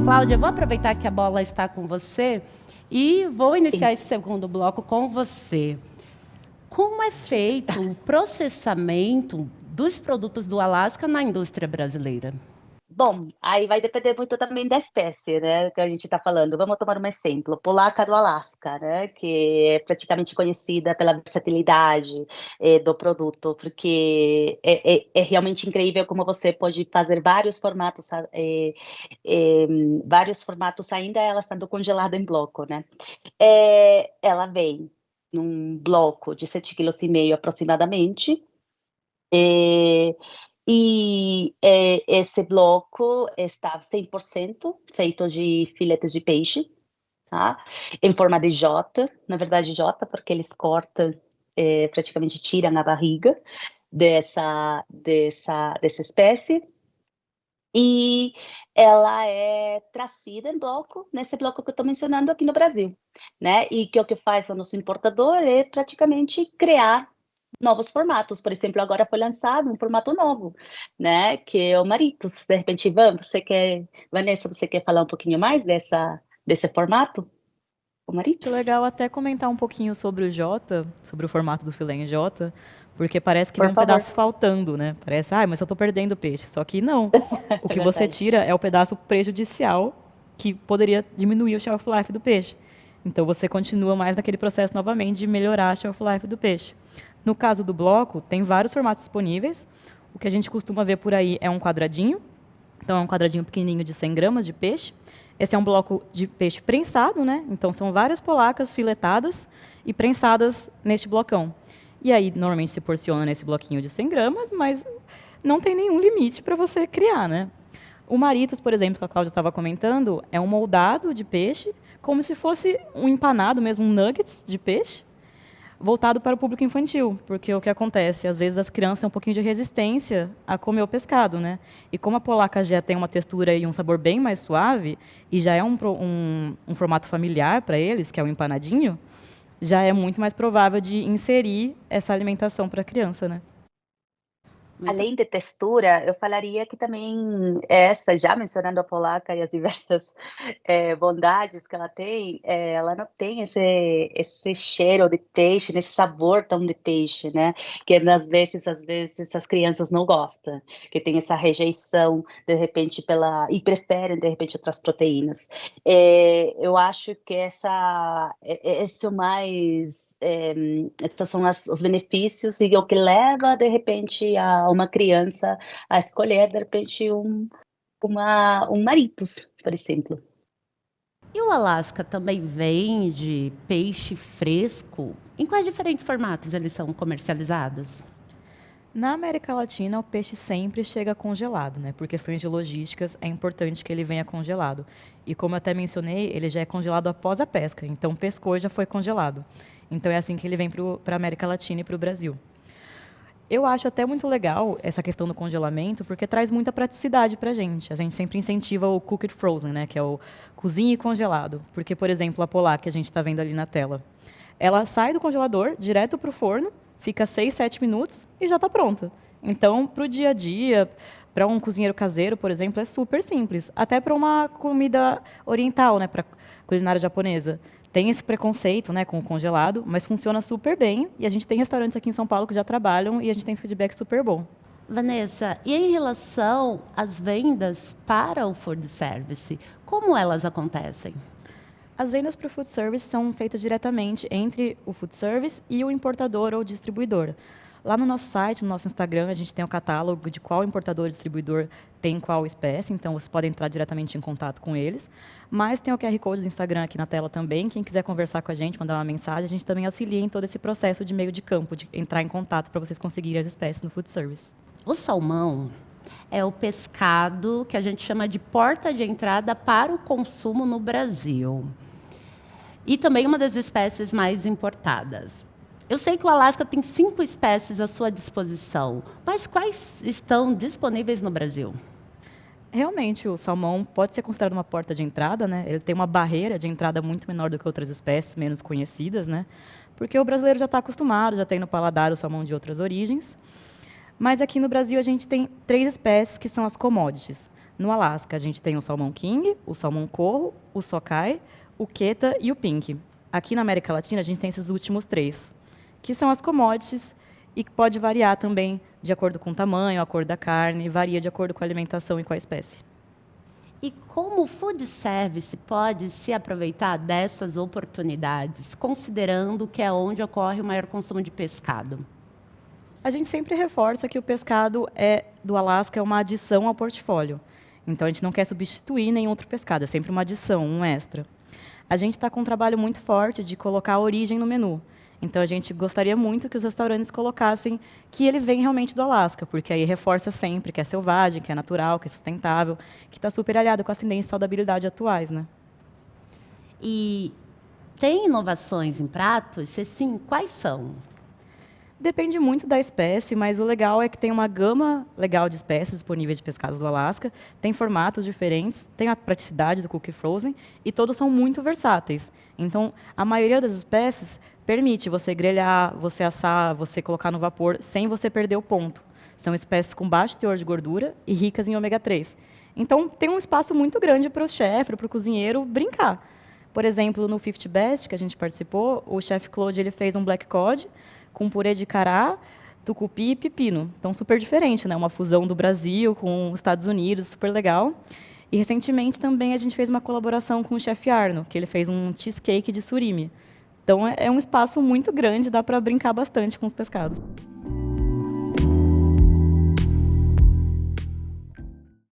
Cláudia, eu vou aproveitar que a bola está com você e vou iniciar esse segundo bloco com você. Como é feito o processamento dos produtos do Alasca na indústria brasileira? Bom, aí vai depender muito também da espécie, né, que a gente está falando. Vamos tomar um exemplo, polaca do Alasca, né, que é praticamente conhecida pela versatilidade do produto, porque é realmente incrível como você pode fazer vários formatos ainda ela estando congelada em bloco, né. Ela vem num bloco de 7,5 kg aproximadamente, eh, esse bloco está 100% feito de filetes de peixe, tá? Em forma de J, na verdade J, porque eles cortam, praticamente tiram a barriga dessa espécie. E ela é trazida em bloco, nesse bloco que eu estou mencionando aqui no Brasil, né? E que o que faz o nosso importador é praticamente criar novos formatos. Por exemplo, agora foi lançado um formato novo, né? Que é o Maritos. De repente, Vanessa, você quer falar um pouquinho mais desse formato? O Acho Maritos? legal até comentar um pouquinho sobre o J, sobre o formato do filé em J, porque parece que Por vem um favor. pedaço faltando, né? Parece, mas eu estou perdendo peixe. Só que não. O É que você verdade. tira é o pedaço prejudicial que poderia diminuir o shelf life do peixe. Então você continua mais naquele processo novamente de melhorar a shelf life do peixe. No caso do bloco, tem vários formatos disponíveis. O que a gente costuma ver por aí é um quadradinho. Então é um quadradinho pequenininho de 100 gramas de peixe. Esse é um bloco de peixe prensado, né? Então são várias polacas filetadas e prensadas neste blocão. E aí normalmente se porciona nesse bloquinho de 100 gramas, mas não tem nenhum limite para você criar, né? O Maritos, por exemplo, que a Cláudia estava comentando, é um moldado de peixe, como se fosse um empanado mesmo, um nuggets de peixe, voltado para o público infantil, porque o que acontece, às vezes as crianças têm um pouquinho de resistência a comer o pescado, né? E como a polaca já tem uma textura e um sabor bem mais suave, e já é um formato familiar para eles, que é o empanadinho, já é muito mais provável de inserir essa alimentação para a criança, né? Além de textura, eu falaria que também essa, já mencionando a polaca e as diversas bondades que ela não tem esse cheiro de peixe, esse sabor tão de peixe, né? Que às vezes as crianças não gostam, que tem essa rejeição, de repente, e preferem, de repente, outras proteínas. Eu acho que esse é o mais, esses são os benefícios e o que leva, de repente, a uma criança a escolher, de repente, um Maritos, por exemplo. E o Alasca também vende peixe fresco? Em quais diferentes formatos eles são comercializados? Na América Latina, o peixe sempre chega congelado, né? Por questões de logísticas, é importante que ele venha congelado. E como eu até mencionei, ele já é congelado após a pesca, então pescou e já foi congelado. Então é assim que ele vem para a América Latina e para o Brasil. Eu acho até muito legal essa questão do congelamento, porque traz muita praticidade para a gente. A gente sempre incentiva o cooked frozen, né? Que é o cozinhe congelado. Porque, por exemplo, a polar que a gente está vendo ali na tela, ela sai do congelador direto para o forno, fica 6, 7 minutos e já está pronta. Então, para o dia a dia, para um cozinheiro caseiro, por exemplo, é super simples. Até para uma comida oriental, né, para culinária japonesa. Tem esse preconceito, né, com o congelado, mas funciona super bem. E a gente tem restaurantes aqui em São Paulo que já trabalham e a gente tem feedback super bom. Vanessa, e em relação às vendas para o food service, como elas acontecem? As vendas para o food service são feitas diretamente entre o food service e o importador ou distribuidor. Lá no nosso site, no nosso Instagram, a gente tem o catálogo de qual importador ou distribuidor tem qual espécie, então vocês podem entrar diretamente em contato com eles. Mas tem o QR Code do Instagram aqui na tela também. Quem quiser conversar com a gente, mandar uma mensagem, a gente também auxilia em todo esse processo de meio de campo, de entrar em contato para vocês conseguirem as espécies no food service. O salmão é o pescado que a gente chama de porta de entrada para o consumo no Brasil. E também uma das espécies mais importadas. Eu sei que o Alasca tem 5 espécies à sua disposição, mas quais estão disponíveis no Brasil? Realmente, o salmão pode ser considerado uma porta de entrada, né? Ele tem uma barreira de entrada muito menor do que outras espécies menos conhecidas, né? Porque o brasileiro já está acostumado, já tem no paladar o salmão de outras origens. Mas aqui no Brasil a gente tem 3 espécies que são as commodities. No Alasca, a gente tem o salmão king, o salmão corro, o sockeye, o queta e o pink. Aqui na América Latina, a gente tem esses últimos 3, que são as commodities e que pode variar também de acordo com o tamanho, a cor da carne, varia de acordo com a alimentação e com a espécie. E como o food service pode se aproveitar dessas oportunidades, considerando que é onde ocorre o maior consumo de pescado? A gente sempre reforça que o pescado do Alasca é uma adição ao portfólio. Então, a gente não quer substituir nenhum outro pescado, é sempre uma adição, um extra. A gente está com um trabalho muito forte de colocar a origem no menu. Então, a gente gostaria muito que os restaurantes colocassem que ele vem realmente do Alasca, porque aí reforça sempre que é selvagem, que é natural, que é sustentável, que está super aliado com as tendências de saudabilidade atuais, né? E tem inovações em pratos? Se sim, quais são? Depende muito da espécie, mas o legal é que tem uma gama legal de espécies disponíveis de pescados do Alasca, tem formatos diferentes, tem a praticidade do cookie frozen e todos são muito versáteis. Então, a maioria das espécies permite você grelhar, você assar, você colocar no vapor sem você perder o ponto. São espécies com baixo teor de gordura e ricas em ômega 3. Então, tem um espaço muito grande para o chefe, para o cozinheiro brincar. Por exemplo, no 50 Best, que a gente participou, o chefe Claude ele fez um black cod com purê de cará, tucupi e pepino. Então, super diferente, né? Uma fusão do Brasil com os Estados Unidos, super legal. E, recentemente, também a gente fez uma colaboração com o chefe Arno, que ele fez um cheesecake de surimi. Então, é um espaço muito grande, dá para brincar bastante com os pescados.